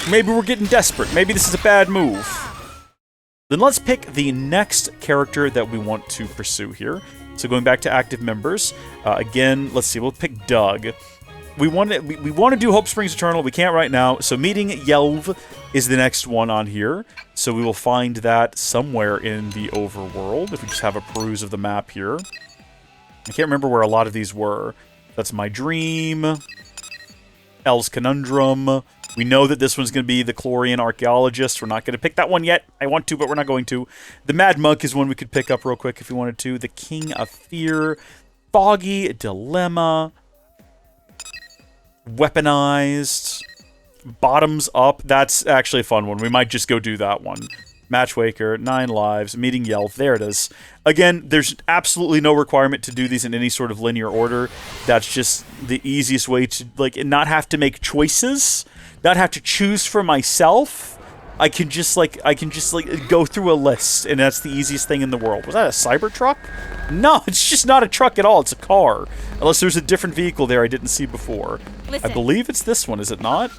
Maybe we're getting desperate. Maybe this is a bad move. Then let's pick the next character that we want to pursue here. So going back to active members, again, let's see, we'll pick Doug. We want to do Hope Springs Eternal. We can't right now. So meeting Yelv is the next one on here. So we will find that somewhere in the overworld, if we just have a peruse of the map here. I can't remember where a lot of these were. That's My Dream, El's Conundrum. We know that this one's going to be the Chlorian Archaeologist. We're not going to pick that one yet. I want to, but we're not going to. The Mad Monk is one we could pick up real quick if we wanted to. The King of Fear, Foggy Dilemma, Weaponized, Bottoms Up. That's actually a fun one. We might just go do that one. Matchwaker, 9 Lives, Meeting Yelv. There it is. Again, there's absolutely no requirement to do these in any sort of linear order. That's just the easiest way to, like, not have to make choices, not have to choose for myself. I can just go through a list, and that's the easiest thing in the world. Was that a Cybertruck? No, it's just not a truck at all. It's a car. Unless there's a different vehicle there I didn't see before. Listen. I believe it's this one, is it not?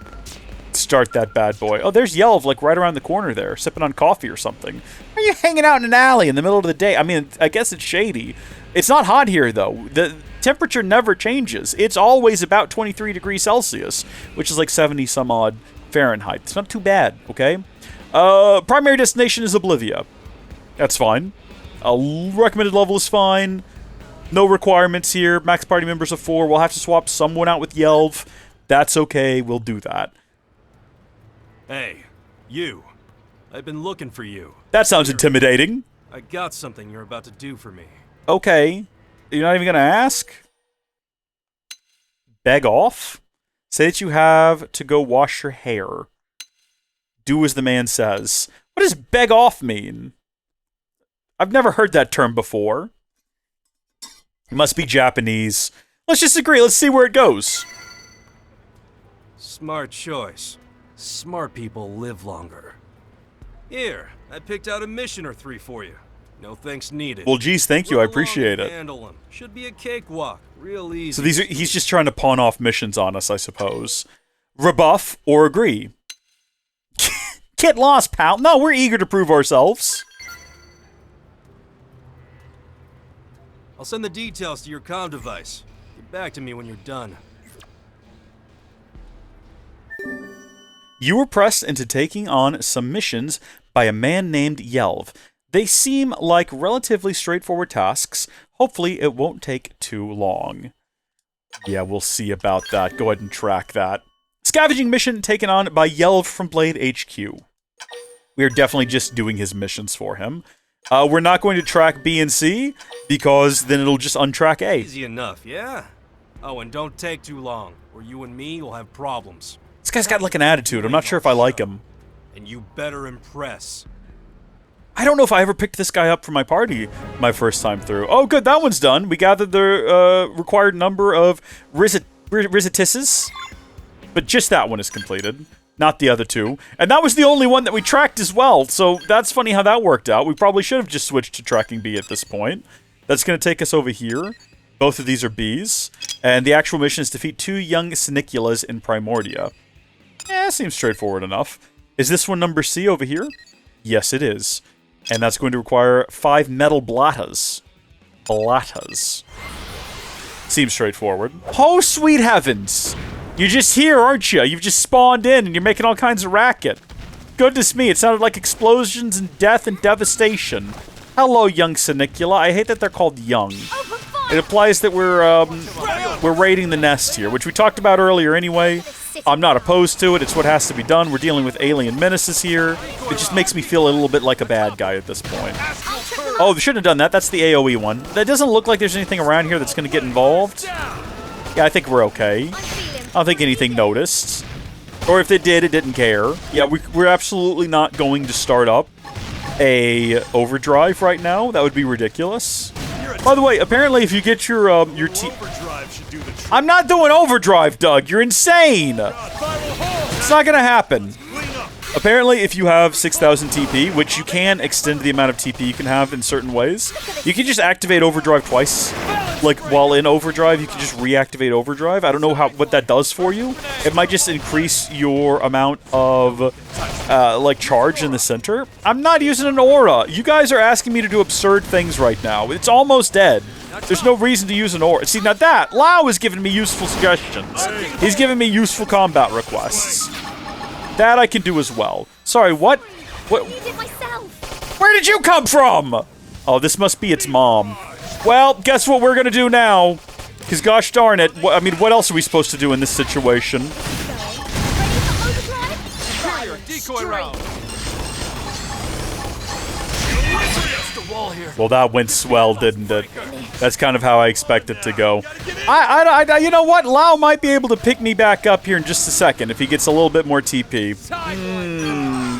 Start that bad boy. Oh, there's Yelv, like, right around the corner there, sipping on coffee or something. Why are you hanging out in an alley in the middle of the day? I mean, I guess it's shady. It's not hot here, though. The temperature never changes. It's always about 23 degrees Celsius, which is like 70-some-odd Fahrenheit. It's not too bad, okay? Primary destination is Oblivia. That's fine. Recommended level is fine. No requirements here. Max party members of 4. We'll have to swap someone out with Yelv. That's okay. We'll do that. Hey, you. I've been looking for you. That sounds intimidating. I got something you're about to do for me. Okay. You're not even gonna ask? Beg off? Say that you have to go wash your hair. Do as the man says. What does beg off mean? I've never heard that term before. It must be Japanese. Let's just agree. Let's see where it goes. Smart choice. Smart people live longer. Here, I picked out a mission or 3 for you. No thanks needed. Well, geez, thank you. I appreciate it. Handle them. Should be a cakewalk. Real easy. So he's just trying to pawn off missions on us, I suppose. Rebuff or agree. Get lost, pal. No, we're eager to prove ourselves. I'll send the details to your comm device. Get back to me when you're done. You were pressed into taking on some missions by a man named Yelv. They seem like relatively straightforward tasks. Hopefully, it won't take too long. Yeah, we'll see about that. Go ahead and track that. Scavenging mission taken on by Yelv from Blade HQ. We are definitely just doing his missions for him. We're not going to track B and C, because then it'll just untrack A. Easy enough, yeah? Oh, and don't take too long, or you and me will have problems. This guy's got like an attitude. I'm not sure if I like him. And you better impress. I don't know if I ever picked this guy up for my party my first time through. Oh, good, that one's done. We gathered the required number of Rizetisses, but just that one is completed, not the other 2. And that was the only one that we tracked as well, so that's funny how that worked out. We probably should have just switched to tracking B at this point. That's going to take us over here. Both of these are Bs. And the actual mission is defeat 2 young Siniculas in Primordia. Yeah, seems straightforward enough. Is this one number C over here? Yes, it is. And that's going to require 5 metal blattas. Blattas. Seems straightforward. Oh, sweet heavens! You're just here, aren't you? You've just spawned in and you're making all kinds of racket. Goodness me, it sounded like explosions and death and devastation. Hello, young Sinicula. I hate that they're called young. It implies that we're raiding the nest here, which we talked about earlier anyway. I'm not opposed to it. It's what has to be done. We're dealing with alien menaces here. It just makes me feel a little bit like a bad guy at this point. Oh, we shouldn't have done that. That's the AoE one. That doesn't look like there's anything around here that's going to get involved. Yeah, I think we're okay. I don't think anything noticed. Or if they did, it didn't care. Yeah, we're absolutely not going to start up a overdrive right now. That would be ridiculous. By the way, apparently if you get your I'm not doing overdrive, Doug. You're insane. It's not gonna happen. Apparently, if you have 6,000 TP, which you can extend the amount of TP you can have in certain ways, you can just activate overdrive twice. Like, while in overdrive, you can just reactivate overdrive. I don't know what that does for you. It might just increase your amount of, like, charge in the center. I'm not using an aura. You guys are asking me to do absurd things right now. It's almost dead. There's no reason to use an aura. See, now that, Lau is giving me useful suggestions. He's giving me useful combat requests. That I can do as well. Sorry, what? What? Where did you come from? Oh, this must be its mom. Well, guess what we're gonna do now? Because gosh darn it, I mean, what else are we supposed to do in this situation? Decoy round. Well, that went swell, didn't it? That's kind of how I expect it to go. You know what? Lau might be able to pick me back up here in just a second if he gets a little bit more TP.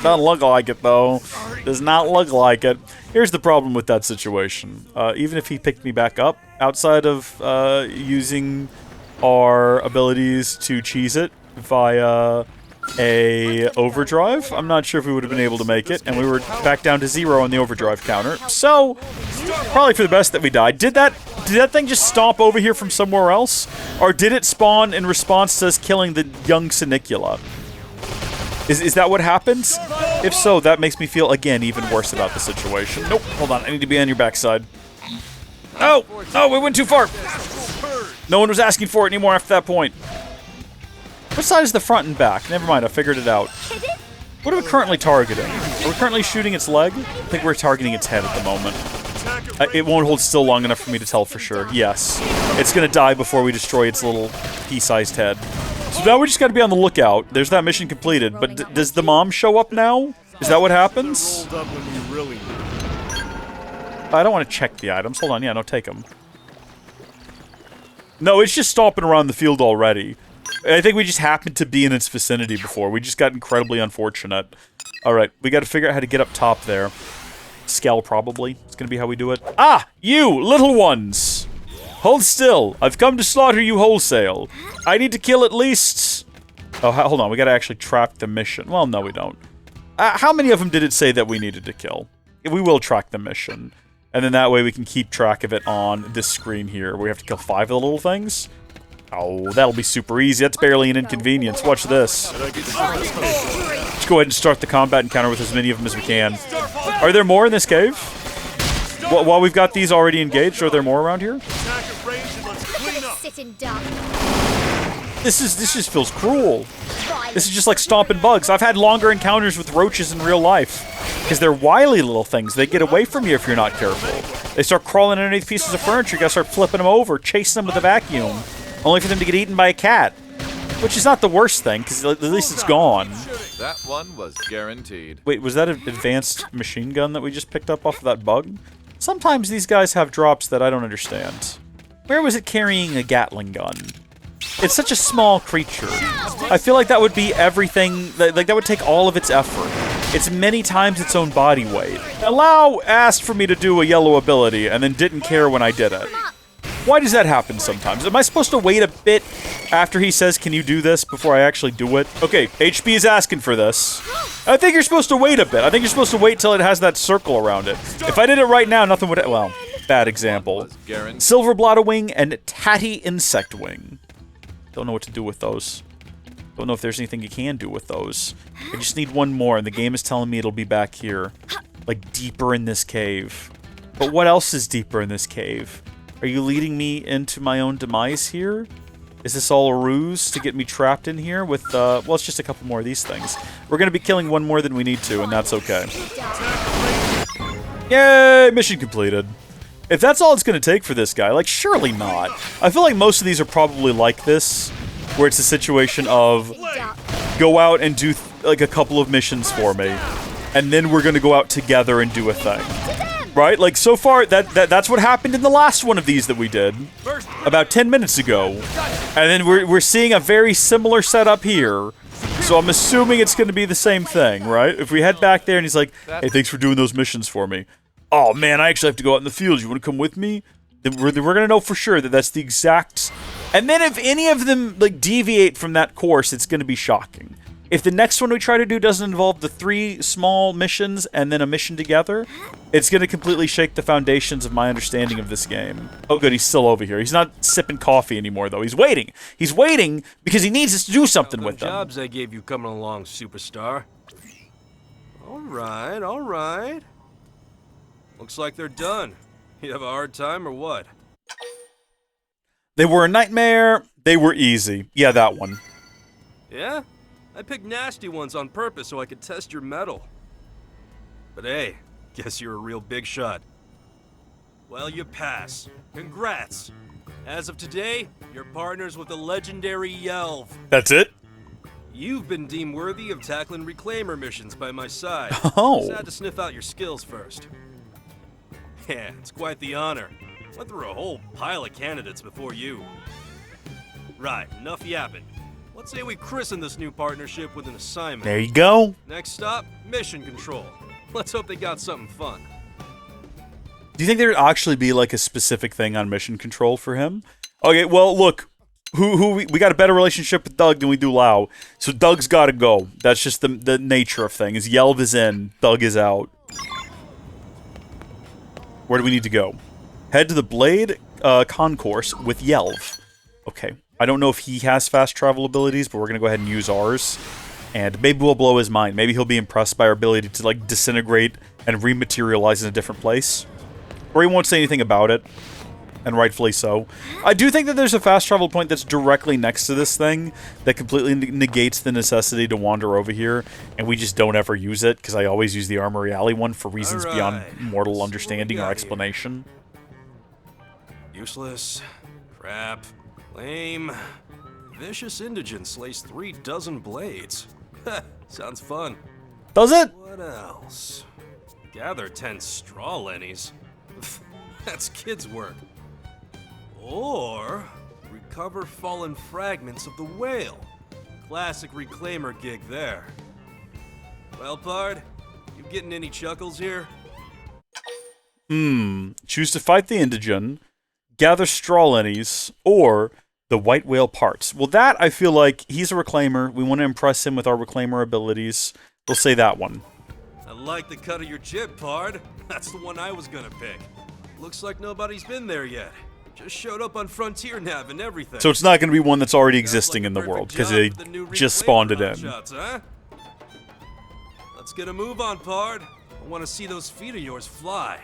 Doesn't look like it, though. Does not look like it. Here's the problem with that situation. Even if he picked me back up, outside of using our abilities to cheese it via a overdrive, I'm not sure if we would have been able to make it, and we were back down to 0 on the overdrive counter. So, probably for the best that we died. Did that thing just stomp over here from somewhere else? Or did it spawn in response to us killing the young Senicula? Is that what happens? If so, that makes me feel, again, even worse about the situation. Nope, hold on, I need to be on your backside. Oh, we went too far. No one was asking for it anymore after that point. What side is the front and back? Never mind, I figured it out. What are we currently targeting? Are we currently shooting its leg? I think we're targeting its head at the moment. It won't hold still long enough for me to tell for sure. Yes. It's gonna die before we destroy its little pea-sized head. So now we just gotta be on the lookout. There's that mission completed, but does the mom show up now? Is that what happens? I don't want to check the items. Hold on, yeah, no, take them. No, it's just stomping around the field already. I think we just happened to be in its vicinity before. We just got incredibly unfortunate. Alright, we gotta figure out how to get up top there. Scale, probably. It's gonna be how we do it. Ah! You, little ones! Hold still. I've come to slaughter you wholesale. I need to kill at least... Oh, hold on. We gotta actually track the mission. Well, no, we don't. How many of them did it say that we needed to kill? We will track the mission. And then that way we can keep track of it on this screen here. We have to kill 5 of the little things. Oh, that'll be super easy. That's barely an inconvenience. Watch this. Let's go ahead and start the combat encounter with as many of them as we can. Are there more in this cave? While we've got these already engaged, are there more around here? This just feels cruel. This is just like stomping bugs. I've had longer encounters with roaches in real life. Because they're wily little things. They get away from you if you're not careful. They start crawling underneath pieces of furniture. You gotta start flipping them over, chasing them with a vacuum. Only for them to get eaten by a cat. Which is not the worst thing, because at least it's gone. That one was guaranteed. Wait, was that an advanced machine gun that we just picked up off of that bug? Sometimes these guys have drops that I don't understand. Where was it carrying a Gatling gun? It's such a small creature. I feel like that would be everything, like that would take all of its effort. It's many times its own body weight. Lau asked for me to do a yellow ability and then didn't care when I did it. Why does that happen sometimes? Am I supposed to wait a bit after he says, can you do this, before I actually do it? Okay, HP is asking for this. I think you're supposed to wait a bit. I think you're supposed to wait till it has that circle around it. If I did it right now, nothing would... Well, bad example. Silver Blotter Wing and Tatty Insect Wing. Don't know what to do with those. Don't know if there's anything you can do with those. I just need one more, and the game is telling me it'll be back here. Like, deeper in this cave. But what else is deeper in this cave? Are you leading me into my own demise here? Is this all a ruse to get me trapped in here with, well, it's just a couple more of these things. We're gonna be killing one more than we need to, and that's okay. Yay! Mission completed. If that's all it's gonna take for this guy, like, surely not. I feel like most of these are probably like this, where it's a situation of, go out and do, like, a couple of missions for me, and then we're gonna go out together and do a thing. Right? Like, so far, that's what happened in the last one of these that we did. About 10 minutes ago. And then we're seeing a very similar setup here. So I'm assuming it's going to be the same thing, right? If we head back there and he's like, hey, thanks for doing those missions for me. Oh, man, I actually have to go out in the field. You want to come with me? Then we're going to know for sure that that's the exact... And then if any of them, like, deviate from that course, it's going to be shocking. If the next one we try to do doesn't involve the 3 small missions and then a mission together, it's going to completely shake the foundations of my understanding of this game. Oh good, he's still over here. He's not sipping coffee anymore, though. He's waiting. He's waiting because he needs us to do something with them. Jobs I gave you coming along, superstar. All right. Looks like they're done. You have a hard time or what? They were a nightmare. They were easy. Yeah, that one. Yeah? I picked nasty ones on purpose so I could test your mettle. But hey, guess you're a real big shot. Well, you pass. Congrats. As of today, you're partners with the legendary Yelv. That's it? You've been deemed worthy of tackling reclaimer missions by my side. Oh. Just had to sniff out your skills first. Yeah, it's quite the honor. Went through a whole pile of candidates before you. Right, enough yapping. Let's say we christen this new partnership with an assignment. There you go. Next stop, mission control. Let's hope they got something fun. Do you think there'd actually be like a specific thing on mission control for him? Okay, well, look, we got a better relationship with Doug than we do Lau, so Doug's got to go. That's just the nature of things. Yelv is in, Doug is out. Where do we need to go? Head to the Blade concourse with Yelv. Okay, I don't know if he has fast travel abilities, but we're gonna go ahead and use ours. And maybe we'll blow his mind. Maybe he'll be impressed by our ability to like disintegrate and rematerialize in a different place. Or he won't say anything about it. And rightfully so. I do think that there's a fast travel point that's directly next to this thing that completely negates the necessity to wander over here, and we just don't ever use it, because I always use the Armory Alley one for reasons beyond mortal understanding or explanation. Useless. Crap. Lame. Vicious indigent slays 3 dozen blades. Sounds fun. Does it? What else? Gather 10 straw lennies. That's kids' work. Or recover fallen fragments of the whale. Classic reclaimer gig there. Well, Pard, you getting any chuckles here? Choose to fight the indigent, gather straw lennies, or the white whale parts. Well, that, I feel like, he's a reclaimer. We want to impress him with our reclaimer abilities. We'll say that one. I like the cut of your jib, Pard. That's the one I was gonna pick. Looks like nobody's been there yet. Just showed up on Frontier Nav and everything. So it's not going to be one that's already existing in the world, because they just spawned it in. Shots, huh? Let's get a move on, Pard. I want to see those feet of yours fly.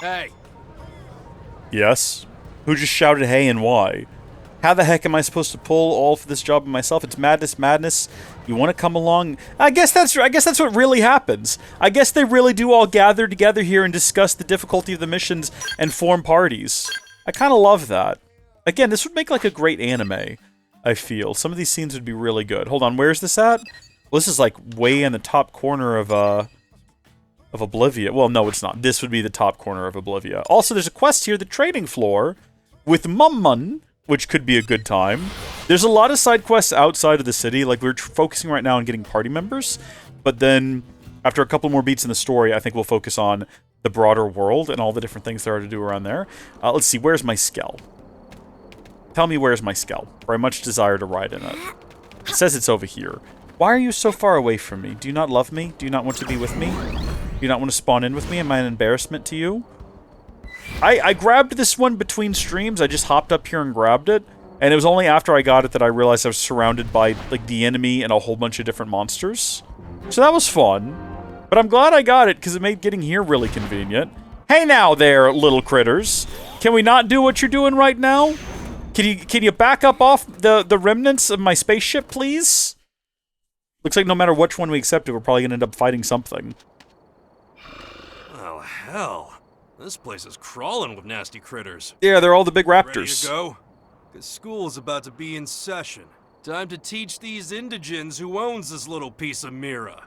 Hey. Yes? Who just shouted hey and why? How the heck am I supposed to pull all for this job myself? It's madness. You want to come along? I guess that's what really happens. I guess they really do all gather together here and discuss the difficulty of the missions and form parties. I kind of love that. Again, this would make like a great anime, I feel. Some of these scenes would be really good. Hold on, where's this at? Well, this is like way in the top corner of Oblivia. Well, no, it's not. This would be the top corner of Oblivia. Also, there's a quest here, the trading floor, with Mummun, which could be a good time. There's a lot of side quests outside of the city. Like, we're focusing right now on getting party members. But then, after a couple more beats in the story, I think we'll focus on the broader world and all the different things there are to do around there. Let's see, where's my Skell? Tell me where's my Skell, for I much desire to ride in it. It says it's over here. Why are you so far away from me? Do you not love me? Do you not want to be with me? Do you not want to spawn in with me? Am I an embarrassment to you? I grabbed this one between streams. I just hopped up here and grabbed it. And it was only after I got it that I realized I was surrounded by, like, the enemy and a whole bunch of different monsters. So that was fun. But I'm glad I got it, because it made getting here really convenient. Hey now there, little critters. Can we not do what you're doing right now? Can you back up off the remnants of my spaceship, please? Looks like no matter which one we accepted, we're probably going to end up fighting something. Oh, hell. This place is crawling with nasty critters. Yeah, they're all the big raptors. Ready to go? Because school is about to be in session. Time to teach these indigents who owns this little piece of Mira.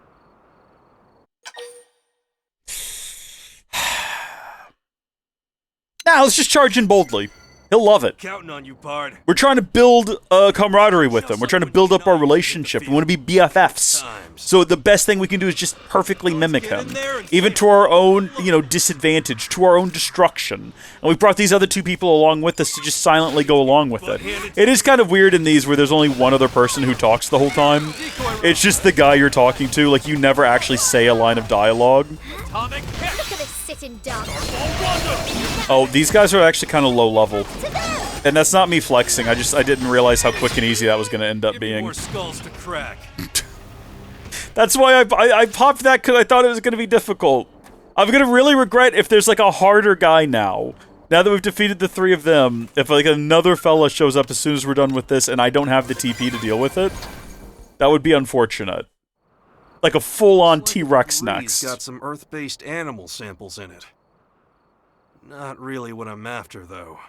Now, let's just charge in boldly. He'll love it. Counting on you, Pard. We're trying to build camaraderie with them. We're trying to build up our relationship. We want to be BFFs. games. So the best thing we can do is just perfectly mimic get him, in there and even see to our own, disadvantage, to our own destruction. And we brought these other two people along with us to just silently go along with it. It is kind of weird in these where there's only one other person who talks the whole time. It's just the guy you're talking to. Like, you never actually say a line of dialogue. Look at this sitting duck. Oh, these guys are actually kind of low level. And that's not me flexing. I didn't realize how quick and easy that was going to end up Give me being. more skulls to crack. That's why I popped that, because I thought it was going to be difficult. I'm going to really regret if there's, like, a harder guy now. Now that we've defeated the three of them, if, like, another fella shows up as soon as we're done with this and I don't have the TP to deal with it, that would be unfortunate. Like a full-on T-Rex Rees next. got some Earth-based animal samples in it. Not really what I'm after, though.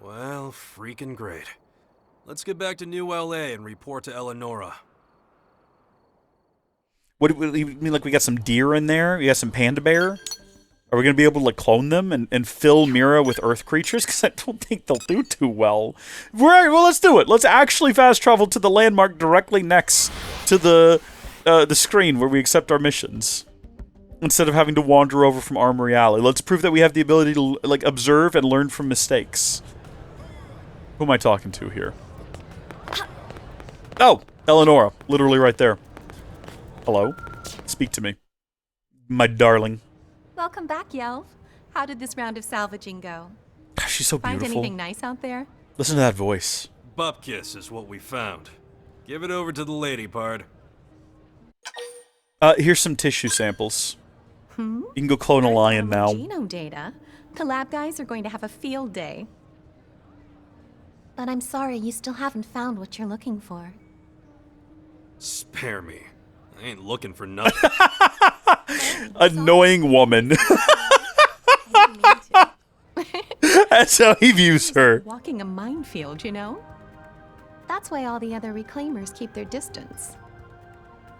Well, freaking great. Let's get back to New LA and report to Eleonora. What do you mean, like we got some deer in there? We got some panda bear? Are we going to be able to, like, clone them and fill Mira with Earth creatures? Because I don't think they'll do too well. Right, well, let's do it. Let's actually fast travel to the landmark directly next to the screen where we accept our missions. Instead of having to wander over from Armory Alley. Let's prove that we have the ability to, like, observe and learn from mistakes. Who am I talking to here? Oh, Eleonora. Literally right there. Hello? Speak to me. My darling. Welcome back, Yelv. How did this round of salvaging go? She's so Find beautiful. anything nice out there? Listen to that voice. Bupkis is what we found. Give it over to the lady, Pard. Here's some tissue samples. You can go clone a lion now. Genome data. The lab guys are going to have a field day. But I'm sorry, you still haven't found what you're looking for. Spare me. I ain't looking for nothing. Annoying woman. That's how he views her. Walking a minefield, you know? That's why all the other reclaimers keep their distance.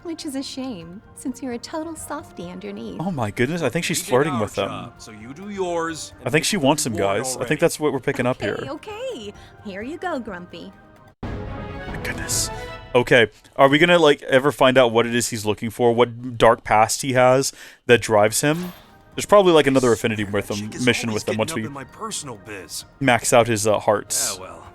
Which is a shame, since you're a total softie underneath. Oh my goodness, I think she's We did flirting our with them. job, so you do yours. I think she wants him, guys. I think that's what we're picking up here. Okay. Here you go, Grumpy. My goodness. Okay, are we gonna, like, ever find out what it is he's looking for? What dark past he has that drives him? There's probably, like, another affinity with him, mission with him once we in my personal biz. max out his hearts. Yeah, well.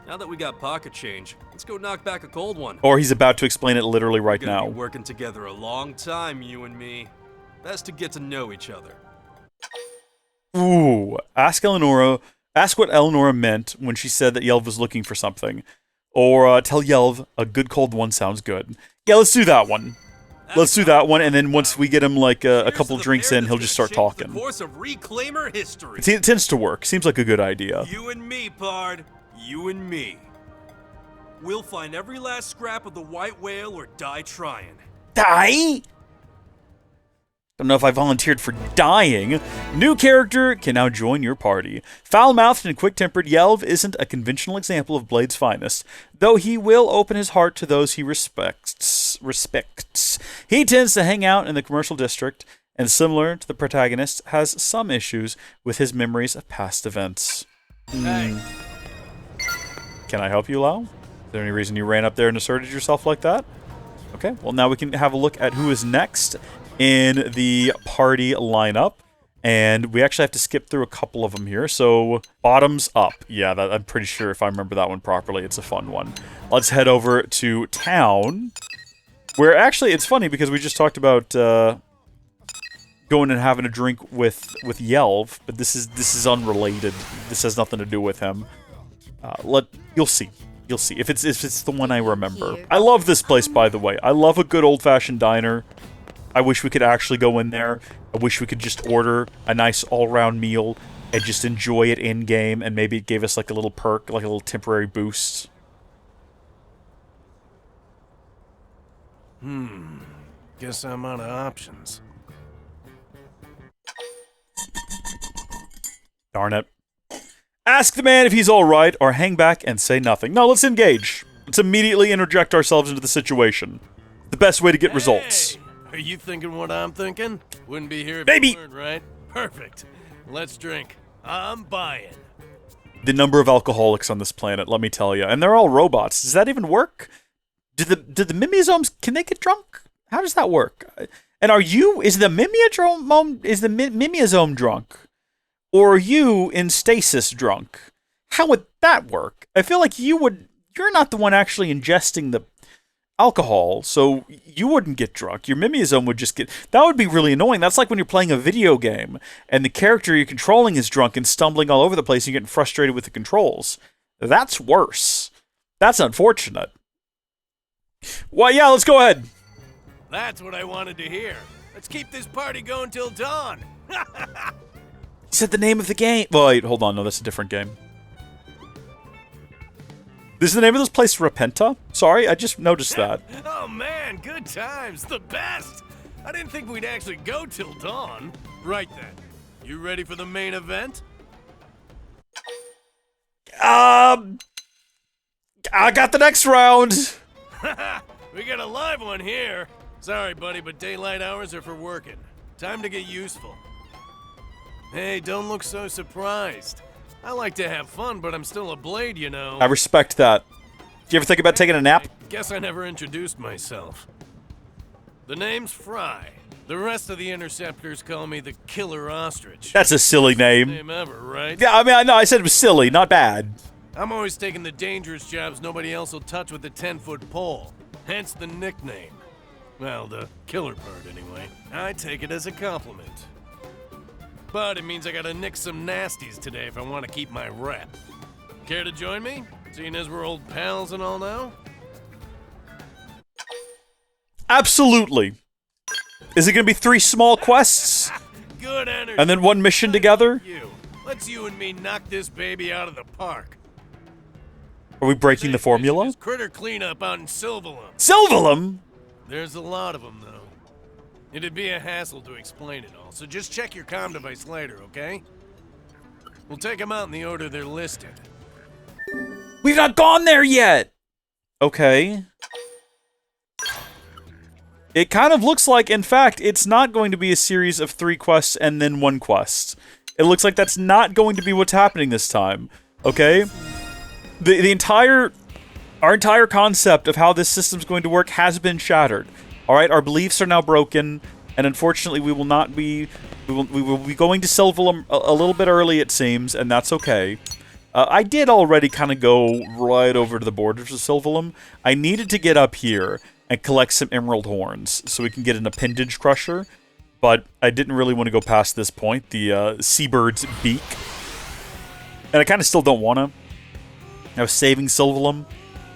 Now that we got pocket change, let's go knock back a cold one. Or he's about to explain it literally right We're gonna now. be working together a long time, you and me. Best to get to know each other. Ooh, ask what Eleonora meant when she said that Yelv was looking for something. Or tell Yelv a good cold one sounds good. Yeah, let's do that one. Let's do that one, and then once we get him, like, a couple drinks in, he'll just start talking. The course of reclaimer history. It tends to work. Seems like a good idea. You and me, Pard. You and me. We'll find every last scrap of the white whale or die trying. Die? Don't know if I volunteered for dying. New character can now join your party. Foul-mouthed and quick-tempered, Yelv isn't a conventional example of Blade's finest, though he will open his heart to those he respects. He tends to hang out in the commercial district, and similar to the protagonist, has some issues with his memories of past events. Hey. Can I help you, Lau? Is there any reason you ran up there and asserted yourself like that? Okay, well, now we can have a look at who is next in the party lineup. And we actually have to skip through a couple of them here. So, bottoms up. Yeah, I'm pretty sure if I remember that one properly, it's a fun one. Let's head over to town. Where actually, it's funny because we just talked about going and having a drink with Yelv. But this is unrelated. This has nothing to do with him. You'll see. You'll see if it's the one I remember. I love this place, by the way. I love a good old-fashioned diner. I wish we could actually go in there. I wish we could just order a nice all-round meal and just enjoy it in-game, and maybe it gave us like a little perk, like a little temporary boost. Guess I'm out of options. Darn it. Ask the man if he's alright, or hang back and say nothing. No, let's engage. Let's immediately interject ourselves into the situation. The best way to get results. Hey, are you thinking what I'm thinking? Wouldn't be here if Maybe. you weren't, right? Perfect. Let's drink. I'm buying. The number of alcoholics on this planet, let me tell you. And they're all robots. Does that even work? Do the Mimizomes, can they get drunk? How does that work? And is the Mimiazome drunk? Or are you in stasis drunk? How would that work? I feel like you're not the one actually ingesting the alcohol, so you wouldn't get drunk. Your Mimiazome would just get... That would be really annoying. That's like when you're playing a video game, and the character you're controlling is drunk and stumbling all over the place, and you're getting frustrated with the controls. That's worse. That's unfortunate. Well, yeah, let's go ahead. That's what I wanted to hear. Let's keep this party going till dawn. You said the name of the game. Wait, hold on. No, that's a different game. This is the name of this place, Repenta? Sorry, I just noticed that. Oh man, good times. The best. I didn't think we'd actually go till dawn. Right then. You ready for the main event? I got the next round. We got a live one here. Sorry, buddy, but daylight hours are for working. Time to get useful. Hey, don't look so surprised. I like to have fun, but I'm still a blade, you know. I respect that. Do you ever think about taking a nap? I guess I never introduced myself. The name's Fry. The rest of the interceptors call me the Killer Ostrich. That's a silly name. Name ever, right? Yeah, I mean, I said it was silly, not bad. I'm always taking the dangerous jobs nobody else will touch with a 10-foot pole. Hence the nickname. Well, the killer part, anyway. I take it as a compliment. But it means I gotta nick some nasties today if I want to keep my rep. Care to join me? Seeing as we're old pals and all now? Absolutely. Is it going to be 3 small quests? Good energy. And then 1 mission together? Let's you and me knock this baby out of the park. Are we breaking the formula? Critter cleanup out in Silvalum. Silvalum? There's a lot of them, though. It'd be a hassle to explain it all, so just check your comm device later, okay? We'll take them out in the order they're listed. We've not gone there yet! Okay. It kind of looks like, in fact, it's not going to be a series of 3 quests and then 1 quest. It looks like that's not going to be what's happening this time. Okay? Our entire concept of how this system's going to work has been shattered. Alright, our beliefs are now broken, and unfortunately we will not be... We will be going to Silvalum a little bit early, it seems, and that's okay. I did already kind of go right over to the borders of Silvalum. I needed to get up here and collect some emerald horns so we can get an appendage crusher, but I didn't really want to go past this point, the seabird's beak. And I kind of still don't want to. I was saving Silvalum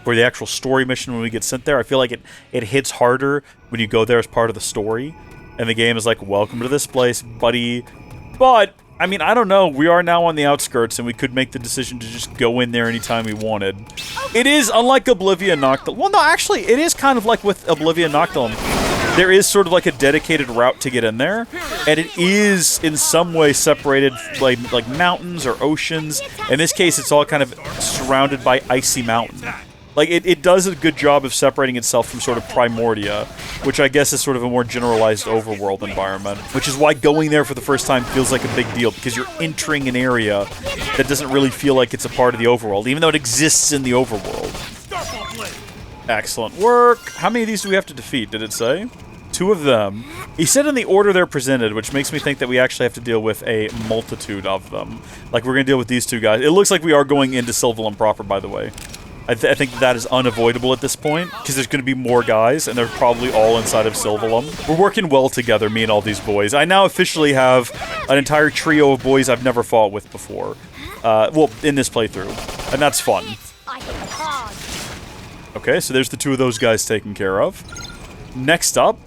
for the actual story mission when we get sent there. I feel like it hits harder when you go there as part of the story. And the game is like, welcome to this place, buddy. But, I mean, I don't know. We are now on the outskirts, and we could make the decision to just go in there anytime we wanted. It is, unlike Oblivion Noctilum. Well, no, actually, it is kind of like with Oblivion Noctilum. There is sort of like a dedicated route to get in there, and it is in some way separated like mountains or oceans. In this case, it's all kind of surrounded by icy mountain. Like, it does a good job of separating itself from sort of Primordia, which I guess is sort of a more generalized overworld environment, which is why going there for the first time feels like a big deal, because you're entering an area that doesn't really feel like it's a part of the overworld, even though it exists in the overworld. Excellent work. How many of these do we have to defeat, did it say? 2 of them. He said in the order they're presented, which makes me think that we actually have to deal with a multitude of them. Like, we're going to deal with these 2 guys. It looks like we are going into Silvalum proper, by the way. I think that is unavoidable at this point, because there's going to be more guys, and they're probably all inside of Silvalum. We're working well together, me and all these boys. I now officially have an entire trio of boys I've never fought with before. Well, in this playthrough. And that's fun. Okay, so there's the 2 of those guys taken care of. Next up,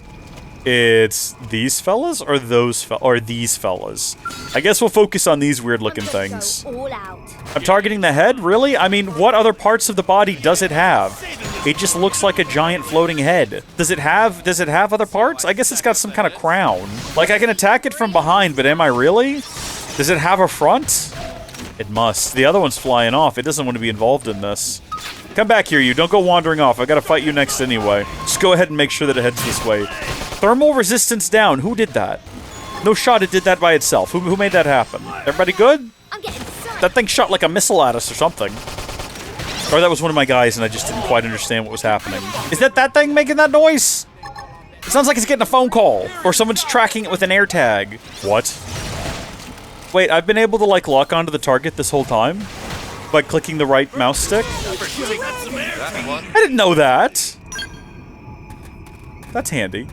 it's these fellas or these fellas. I guess we'll focus on these weird-looking things. I'm targeting the head? Really? I mean, what other parts of the body does it have? It just looks like a giant floating head. Does it have other parts? I guess it's got some kind of crown. Like, I can attack it from behind, but am I really? Does it have a front? It must. The other one's flying off. It doesn't want to be involved in this. Come back here, you. Don't go wandering off. I gotta fight you next anyway. Just go ahead and make sure that it heads this way. Thermal resistance down. Who did that? No shot, it did that by itself. Who made that happen? Everybody good? That thing shot like a missile at us or something. Or that was one of my guys and I just didn't quite understand what was happening. Is that thing making that noise? It sounds like it's getting a phone call. Or someone's tracking it with an air tag. What? Wait, I've been able to, like, lock onto the target this whole time? By clicking the right mouse stick? I didn't know that. That's handy.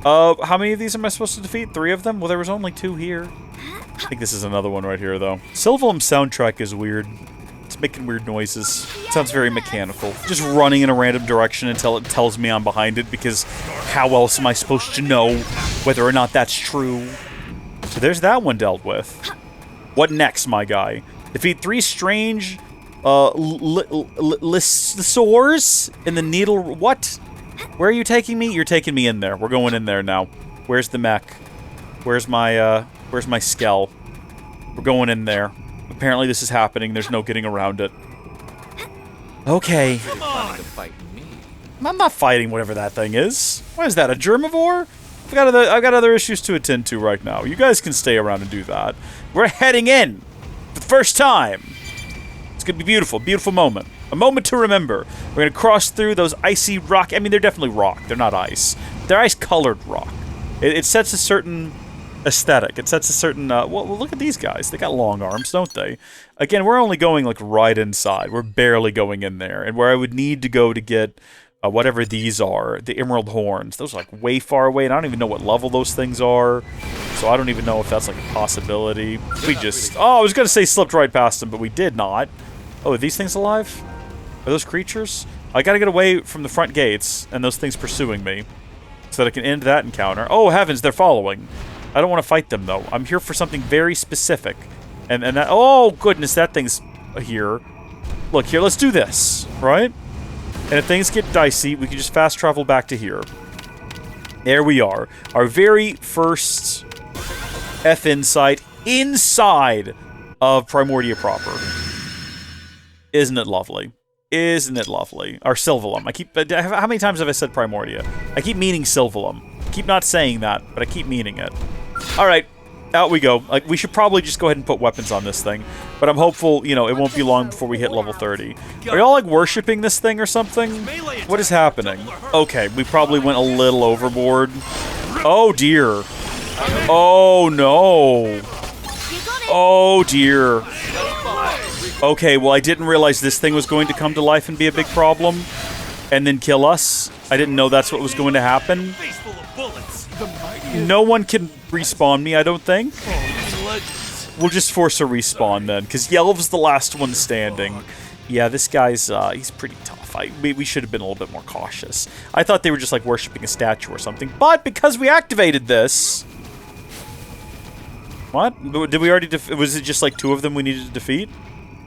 How many of these am I supposed to defeat? 3 of them? Well, there was only 2 here. I think this is another one right here, though. Sylvalum's soundtrack is weird. It's making weird noises. It sounds very mechanical. Just running in a random direction until it tells me I'm behind it, because how else am I supposed to know whether or not that's true? So there's that one dealt with. What next, my guy? Defeat 3 strange Lissaurs in the needle... What? Where are you taking me? You're taking me in there. We're going in there now. Where's the mech? Where's my skell? We're going in there. Apparently this is happening. There's no getting around it. Okay. I'm not fighting whatever that thing is. What is that, a germivore? I've got other issues to attend to right now. You guys can stay around and do that. We're heading in for the first time. It's going to be beautiful. Beautiful moment. A moment to remember. We're going to cross through those icy rock... I mean, they're definitely rock. They're not ice. They're ice-colored rock. It sets a certain aesthetic. It sets a certain... well, look at these guys. They got long arms, don't they? Again, we're only going, like, right inside. We're barely going in there. And where I would need to go to get... whatever these are, the emerald horns. Those are like way far away, and I don't even know what level those things are. So I don't even know if that's like a possibility. We just... Oh, I was going to say slipped right past them, but we did not. Oh, are these things alive? Are those creatures? I got to get away from the front gates and those things pursuing me so that I can end that encounter. Oh, heavens, they're following. I don't want to fight them, though. I'm here for something very specific. And that... Oh, goodness, that thing's here. Look, here, let's do this, right? And if things get dicey, we can just fast travel back to here. There we are. Our very first FN site inside of Primordia proper. Isn't it lovely? Isn't it lovely? Our Sylvalum. How many times have I said Primordia? I keep meaning Sylvalum. I keep not saying that, but I keep meaning it. Alright. Out we go. Like, we should probably just go ahead and put weapons on this thing. But I'm hopeful, you know, it won't be long before we hit level 30. Are y'all, like, worshipping this thing or something? What is happening? Okay, we probably went a little overboard. Oh, dear. Oh, no. Oh, dear. Okay, well, I didn't realize this thing was going to come to life and be a big problem. And then kill us. I didn't know that's what was going to happen. No one can respawn me, I don't think. We'll just force a respawn then, because Yelv's the last one standing. Yeah, this guy's, he's pretty tough. We should have been a little bit more cautious. I thought they were just, like, worshipping a statue or something. But because we activated this... What? Did we already... Was it just, like, 2 of them we needed to defeat?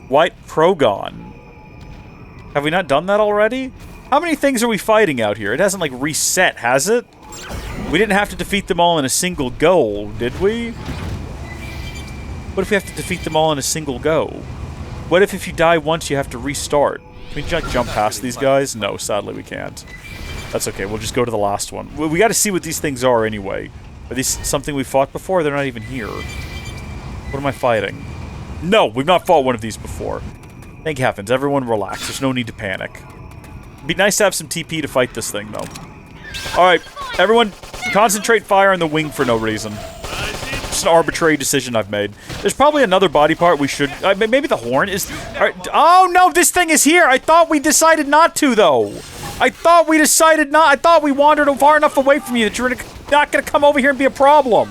White Progon. Have we not done that already? How many things are we fighting out here? It hasn't, like, reset, has it? We didn't have to defeat them all in a single go, did we? What if we have to defeat them all in a single go? What if you die once, you have to restart? Can we jump past these guys? No, sadly we can't. That's okay, we'll just go to the last one. We gotta see what these things are anyway. Are these something we fought before? They're not even here. What am I fighting? No, we've not fought one of these before. Thank heavens, everyone relax. There's no need to panic. It'd be nice to have some TP to fight this thing, though. Alright, everyone, concentrate fire on the wing for no reason. Just an arbitrary decision I've made. There's probably another body part we should... maybe the horn is... oh, no, this thing is here! I thought we decided not to, though! I thought we decided not... I thought we wandered far enough away from you that you're not gonna come over here and be a problem.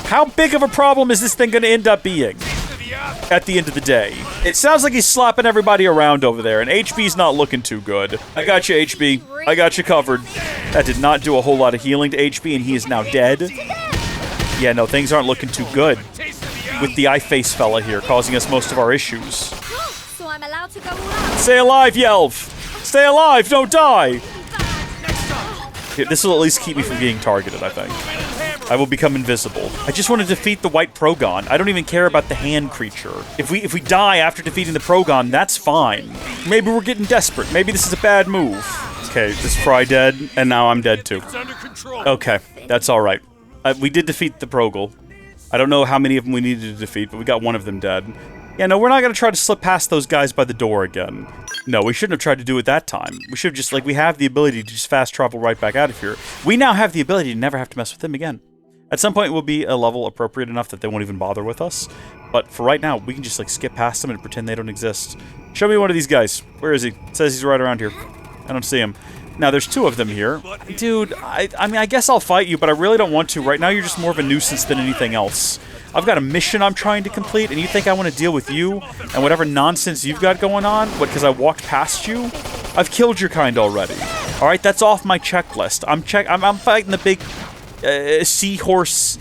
How big of a problem is this thing gonna end up being? At the end of the day. It sounds like he's slapping everybody around over there, and HB's not looking too good. I got you, HB. I got you covered. That did not do a whole lot of healing to HB, and he is now dead. Yeah, no, things aren't looking too good. With the eye face fella here, causing us most of our issues. So I'm allowed to go all out. Stay alive, Yelv! Stay alive, don't die! Here, this will at least keep me from getting targeted, I think. I will become invisible. I just want to defeat the White Progon. I don't even care about the hand creature. If we die after defeating the Progon, that's fine. Maybe we're getting desperate. Maybe this is a bad move. Okay, this Fry dead, and now I'm dead too. Okay, that's alright. We did defeat the Progel. I don't know how many of them we needed to defeat, but we got one of them dead. Yeah, no, we're not going to try to slip past those guys by the door again. No, we shouldn't have tried to do it that time. We should have just, like, we have the ability to just fast travel right back out of here. We now have the ability to never have to mess with them again. At some point, we'll be a level appropriate enough that they won't even bother with us. But for right now, we can just, like, skip past them and pretend they don't exist. Show me one of these guys. Where is he? It says he's right around here. I don't see him. Now, there's 2 of them here. Dude, I mean, I guess I'll fight you, but I really don't want to. Right now, you're just more of a nuisance than anything else. I've got a mission I'm trying to complete, and you think I want to deal with you and whatever nonsense you've got going on? What, because I walked past you? I've killed your kind already. All right, that's off my checklist. I'm fighting the big seahorse,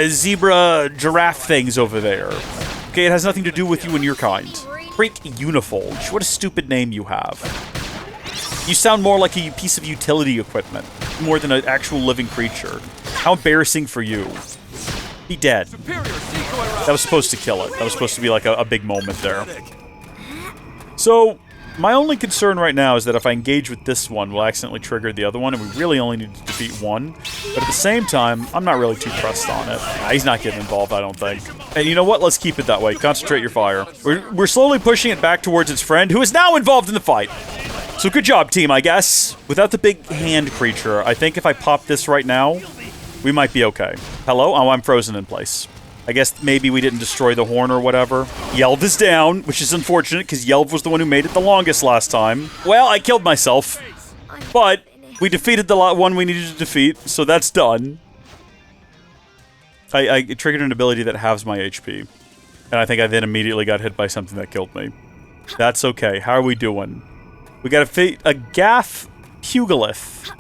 zebra, giraffe things over there. Okay, it has nothing to do with you and your kind. Great Unifolge. What a stupid name you have. You sound more like a piece of utility equipment, more than an actual living creature. How embarrassing for you. Be dead. That was supposed to kill it. That was supposed to be like a big moment there. So, my only concern right now is that if I engage with this one, we'll accidentally trigger the other one, and we really only need to defeat one. But at the same time, I'm not really too pressed on it. He's not getting involved, I don't think. And you know what? Let's keep it that way. Concentrate your fire. We're slowly pushing it back towards its friend, who is now involved in the fight. So good job, team, I guess. Without the big hand creature, I think if I pop this right now, we might be okay. Hello? Oh, I'm frozen in place. I guess maybe we didn't destroy the horn or whatever. Yelv is down, which is unfortunate, because Yelv was the one who made it the longest last time. Well, I killed myself. But we defeated the one we needed to defeat, so that's done. I triggered an ability that halves my HP. And I think I then immediately got hit by something that killed me. That's okay. How are we doing? We got a gaff pugilith.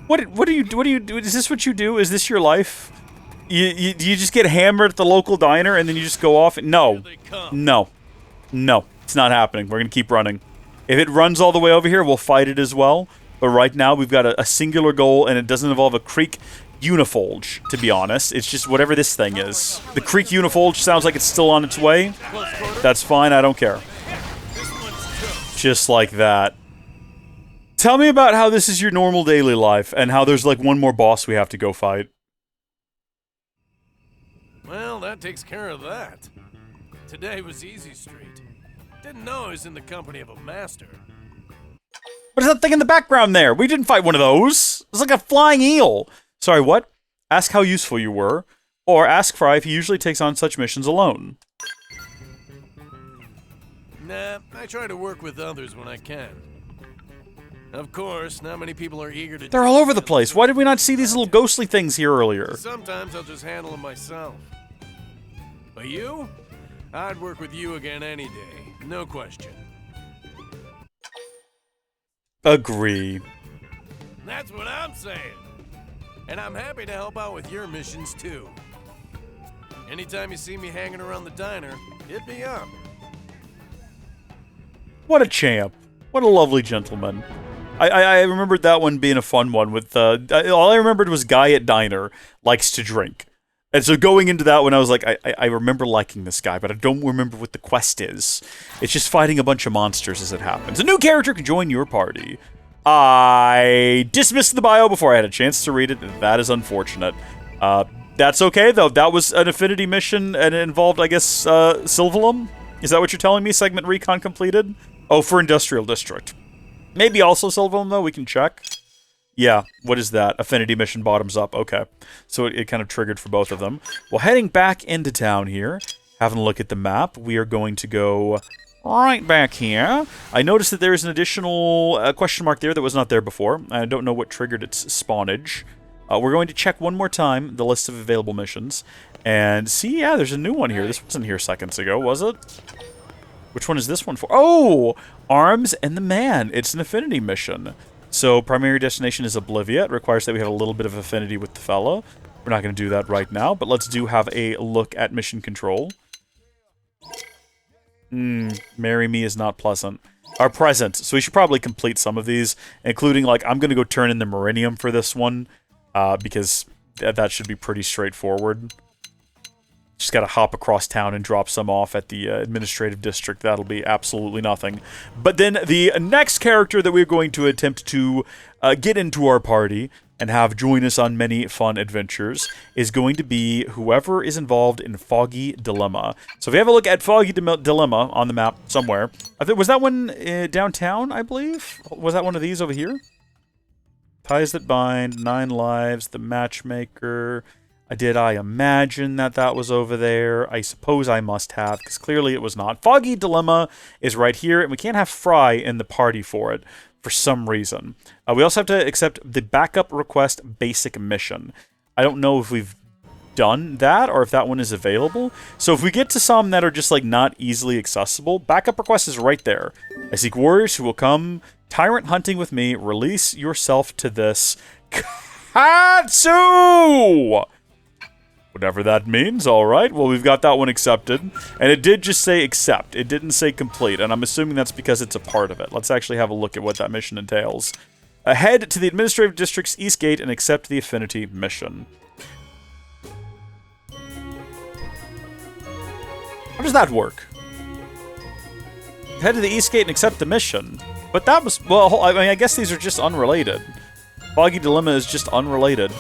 What do you do? Is this what you do? Is this your life? You just get hammered at the local diner and then you just go off? No. No. No. It's not happening. We're going to keep running. If it runs all the way over here, we'll fight it as well. But right now, we've got a singular goal, and it doesn't involve a Creek Unifolge, to be honest. It's just whatever this thing is. The Creek Unifolge sounds like it's still on its way. That's fine. I don't care. Just like that. Tell me about how this is your normal daily life, and how there's like one more boss we have to go fight. Well, that takes care of that. Today was Easy Street. Didn't know I was in the company of a master. What is that thing in the background there? We didn't fight one of those. It's like a flying eel. Sorry, what? Ask how useful you were, or ask Fry if he usually takes on such missions alone. Nah, I try to work with others when I can. Of course, not many people are eager to... They're all over the place. Why did we not see these little ghostly things here earlier? Sometimes I'll just handle them myself. But you? I'd work with you again any day. No question. Agree. That's what I'm saying. And I'm happy to help out with your missions, too. Anytime you see me hanging around the diner, hit me up. What a champ. What a lovely gentleman. I remembered that one being a fun one with, all I remembered was guy at diner likes to drink. And so going into that one, I was like, I remember liking this guy, but I don't remember what the quest is. It's just fighting a bunch of monsters as it happens. A new character can join your party. I dismissed the bio before I had a chance to read it. That is unfortunate. That's okay, though. That was an affinity mission, and it involved, I guess, Sylvalum? Is that what you're telling me? Segment recon completed? Oh, for Industrial District. Maybe also Sylvalum, though. We can check. Yeah, what is that? Affinity mission bottoms up. Okay. So it kind of triggered for both of them. Well, heading back into town here, having a look at the map, we are going to go right back here. I noticed that there is an additional question mark there that was not there before. I don't know what triggered its spawnage. We're going to check one more time the list of available missions and see, yeah, there's a new one here. This wasn't here seconds ago, was it? Which one is this one for? Oh! Arms and the Man. It's an affinity mission. So, primary destination is Oblivia. It requires that we have a little bit of affinity with the fella. We're not going to do that right now, but let's have a look at mission control. Marry me is not pleasant. Our present. So we should probably complete some of these, including, like, I'm going to go turn in the Meridium for this one, because that should be pretty straightforward. Just got to hop across town and drop some off at the administrative district. That'll be absolutely nothing. But then the next character that we're going to attempt to get into our party and have join us on many fun adventures is going to be whoever is involved in Foggy Dilemma. So if you have a look at Foggy Dilemma on the map somewhere, was that one downtown, I believe? Was that one of these over here? Ties That Bind, 9 Lives, The Matchmaker. Did I imagine that was over there? I suppose I must have, because clearly it was not. Foggy Dilemma is right here, and we can't have Fry in the party for it for some reason. We also have to accept the backup request basic mission. I don't know if we've done that or if that one is available. So if we get to some that are just like not easily accessible, backup request is right there. I seek warriors who will come tyrant hunting with me. Release yourself to this Katsu! Whatever that means, alright. Well, we've got that one accepted. And it did just say accept. It didn't say complete, and I'm assuming that's because it's a part of it. Let's actually have a look at what that mission entails. Head to the Administrative District's East Gate and accept the Affinity mission. How does that work? Head to the East Gate and accept the mission. But that was... Well, I mean, I guess these are just unrelated. Foggy Dilemma is just unrelated.